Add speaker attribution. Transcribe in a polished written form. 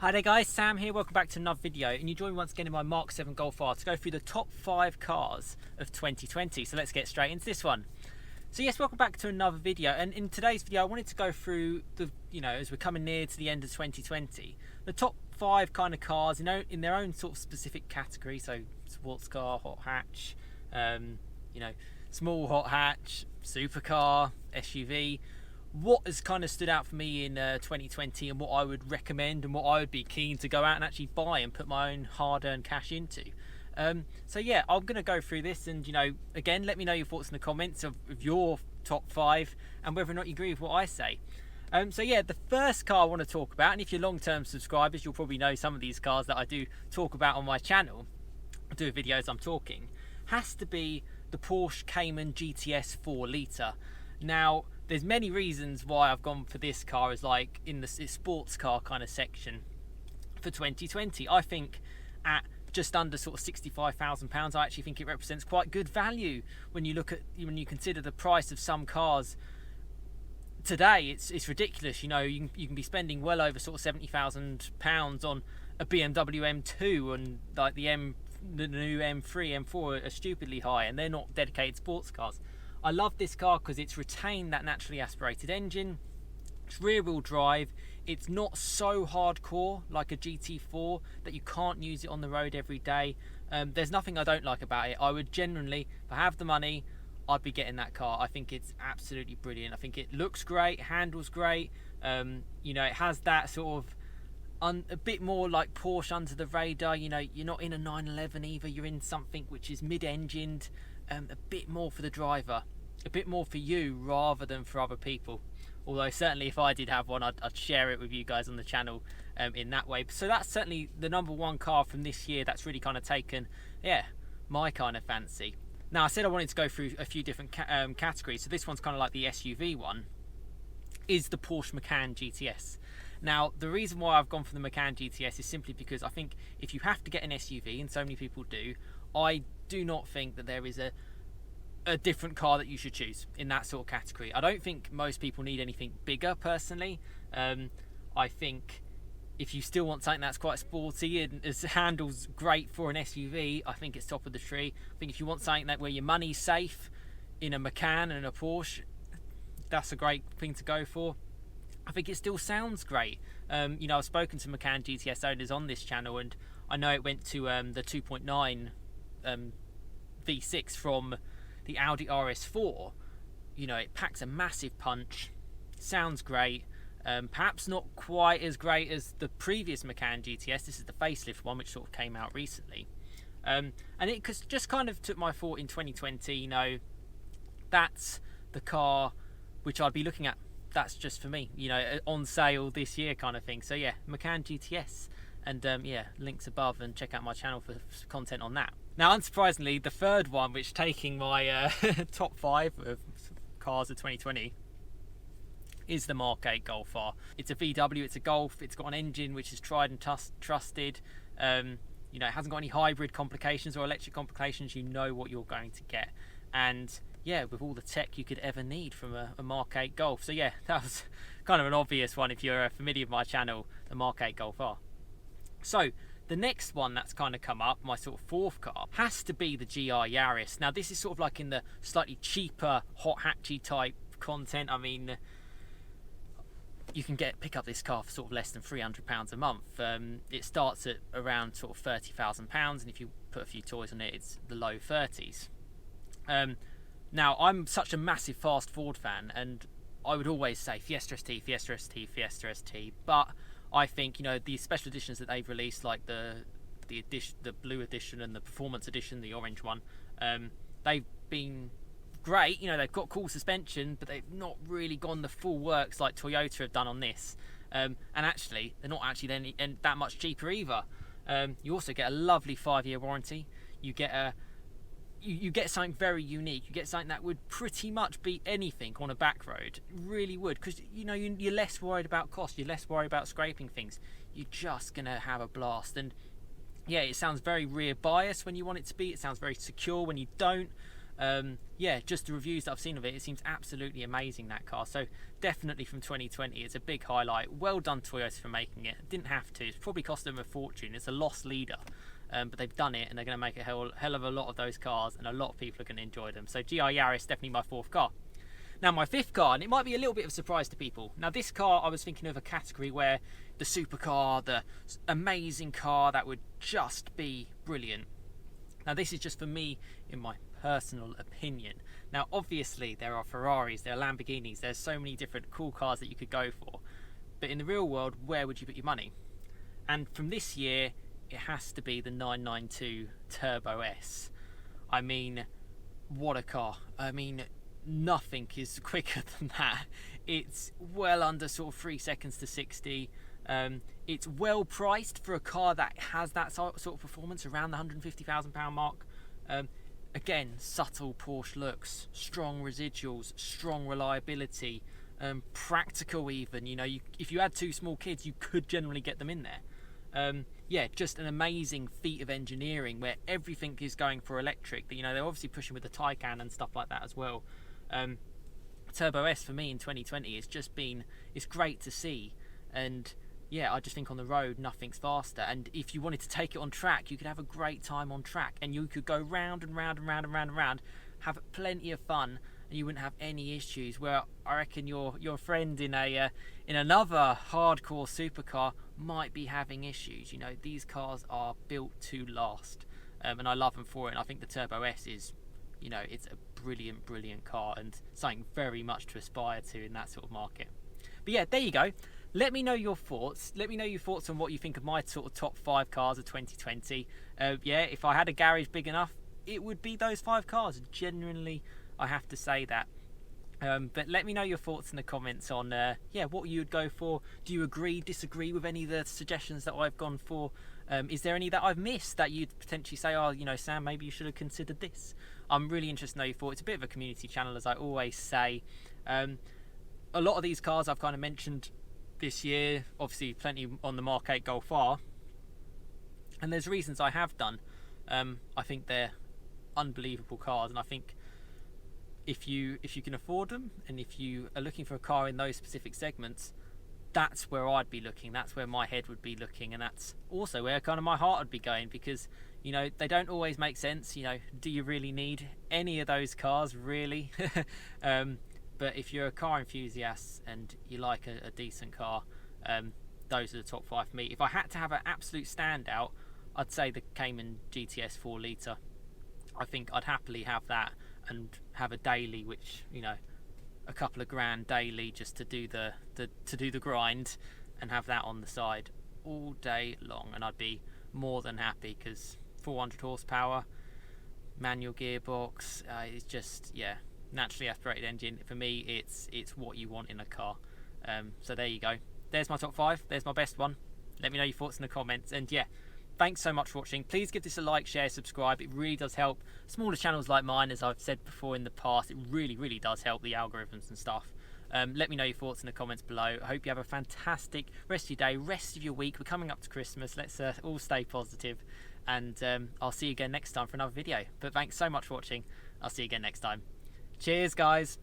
Speaker 1: Hi there guys, Sam here, welcome back to another video, and you join me once again in my Mark 7 Golf R to go through the top 5 cars of 2020. So let's get straight into this one. So yes, welcome back to another video, and in today's video I wanted to go through the, as we're coming near to the end of 2020, the top 5 kind of cars in their own sort of specific category. So sports car, hot hatch, small hot hatch, supercar, SUV. What has kind of stood out for me in 2020 and what I would recommend and what I would be keen to go out and actually buy and put my own hard-earned cash into. So yeah, I'm going to go through this and, again, let me know your thoughts in the comments of your top 5 and whether or not you agree with what I say. So yeah, the first car I want to talk about, and if you're long-term subscribers, you'll probably know some of these cars that I do talk about on my channel, I do videos I'm talking, has to be the Porsche Cayman GTS 4 litre. Now, there's many reasons why I've gone for this car as like in the sports car kind of section for 2020. I think at just under sort of £65,000, I actually think it represents quite good value when you consider the price of some cars today. It's ridiculous. You can be spending well over sort of £70,000 on a BMW M2, and like the new M3, M4 are stupidly high, and they're not dedicated sports cars. I love this car because it's retained that naturally aspirated engine. It's rear-wheel drive. It's not so hardcore like a GT4 that you can't use it on the road every day. There's nothing I don't like about it. I would genuinely, if I have the money, I'd be getting that car. I think it's absolutely brilliant. I think it looks great, handles great. It has that sort of a bit more like Porsche under the radar. You're not in a 911 either. You're in something which is mid-engined. A bit more for the driver, a bit more for you rather than for other people. Although certainly if I did have one, I'd share it with you guys on the channel in that way. So that's certainly the number 1 car from this year that's really kind of taken, my kind of fancy. Now, I said I wanted to go through a few different categories, so this one's kind of like the SUV one, is the Porsche Macan GTS. Now, the reason why I've gone for the Macan GTS is simply because I think if you have to get an SUV, and so many people do, I do not think that there is a different car that you should choose in that sort of category. I don't think most people need anything bigger, personally. I think if you still want something that's quite sporty and handles great for an SUV, I think it's top of the tree. I think if you want something where your money's safe in a Macan and a Porsche, that's a great thing to go for. I think it still sounds great. I've spoken to Macan GTS owners on this channel, and I know it went to the 2.9 V6 from the Audi RS4. It packs a massive punch, sounds great. Perhaps not quite as great as the previous Macan GTS. This is the facelift one, which sort of came out recently. And it just kind of took my thought in 2020, that's the car which I'd be looking at. That's just for me, on sale this year kind of thing. So yeah, Macan GTS. And links above, and check out my channel for content on that. Now, unsurprisingly, the third one, which taking my top 5 of cars of 2020, is the Mark 8 Golf R. It's a VW, it's a Golf, it's got an engine which is tried and trusted. It hasn't got any hybrid complications or electric complications. You know what you're going to get. And yeah, with all the tech you could ever need from a Mark 8 Golf. So yeah, that was kind of an obvious one if you're familiar with my channel, the Mark 8 Golf R. So the next one that's kind of come up, my sort of 4th car, has to be the GR Yaris. Now, this is sort of like in the slightly cheaper hot hatchy type content. I mean, you can pick up this car for sort of less than £300 a month. It starts at around sort of £30,000, and if you put a few toys on it, it's the low 30s. Now, I'm such a massive Fast Forward fan, and I would always say Fiesta ST, Fiesta ST, Fiesta ST, but I think the special editions that they've released, like the blue edition and the performance edition, the orange one, they've been great. They've got cool suspension, but they've not really gone the full works like Toyota have done on this. And actually, they're not actually then that much cheaper either. You also get a lovely 5-year warranty. You get you get something very unique. You get something that would pretty much beat anything on a back road. It really would, because you're less worried about cost. You're less worried about scraping things. You're just gonna have a blast. And yeah, it sounds very rear bias when you want it to be. It sounds very secure when you don't. Yeah, just the reviews that I've seen of it, it seems absolutely amazing, that car. So definitely from 2020, it's a big highlight. Well done Toyota for making it. Didn't have to. It's probably cost them a fortune. It's a lost leader. But they've done it, and they're going to make a hell of a lot of those cars, and a lot of people are going to enjoy them. So GR Yaris, definitely my fourth car. Now my fifth car, and it might be a little bit of a surprise to people. Now this car, I was thinking of a category where the supercar, the amazing car that would just be brilliant. Now this is just for me, in my personal opinion. Now obviously there are Ferraris, there are Lamborghinis, there's so many different cool cars that you could go for. But in the real world, where would you put your money? And from this year, it has to be the 992 Turbo S. I mean, what a car. I mean, nothing is quicker than that. It's well under sort of 3 seconds to 60. It's well priced for a car that has that sort of performance, around the £150,000 mark. Again, subtle Porsche looks, strong residuals, strong reliability, practical even. You know, if you had 2 small kids, you could generally get them in there. Yeah, just an amazing feat of engineering where everything is going for electric. You know, they're obviously pushing with the Taycan and stuff like that as well. Turbo S for me in 2020 has just been, it's great to see. And yeah, I just think on the road, nothing's faster. And if you wanted to take it on track, you could have a great time on track, and you could go round and round and round and round and round, have plenty of fun, and you wouldn't have any issues. Where I reckon your friend in another hardcore supercar might be having issues. You know, these cars are built to last, and I love them for it. And I think the Turbo S is, you know, it's a brilliant car, and something very much to aspire to in that sort of market. But yeah, there you go. Let me know your thoughts. Let me know your thoughts on what you think of my sort of top 5 cars of 2020. Yeah, if I had a garage big enough, it would be those 5 cars. Genuinely, I have to say that. But let me know your thoughts in the comments on yeah, what you would go for. Do you agree, disagree with any of the suggestions that I've gone for? Is there any that I've missed that you'd potentially say, oh, you know, Sam, maybe you should have considered this? I'm really interested to know your thoughts. It's a bit of a community channel, as I always say. A lot of these cars I've kind of mentioned this year, obviously plenty on the Mark 8 Golf R, and there's reasons I have done. I think they're unbelievable cars, and I think if you can afford them, and if you are looking for a car in those specific segments, that's where I'd be looking, that's where my head would be looking, and that's also where kind of my heart would be going, because, you know, they don't always make sense. You know, do you really need any of those cars, really? But if you're a car enthusiast and you like a decent car, those are the top 5 for me. If I had to have an absolute standout, I'd say the Cayman GTS 4 litre. I think I'd happily have that and have a daily, which, you know, a couple of grand daily just to do the grind, and have that on the side all day long, and I'd be more than happy, because 400 horsepower, manual gearbox, it's just, yeah, naturally aspirated engine. For me, it's what you want in a car. So there you go. There's my top 5. There's my best one. Let me know your thoughts in the comments. And yeah, thanks so much for watching. Please give this a like, share, subscribe. It really does help smaller channels like mine, as I've said before in the past. It really does help the algorithms and stuff. Let me know your thoughts in the comments below. I hope you have a fantastic rest of your day, rest of your week. We're coming up to Christmas. Let's all stay positive, and I'll see you again next time for another video. But thanks so much for watching. I'll see you again next time. Cheers, guys.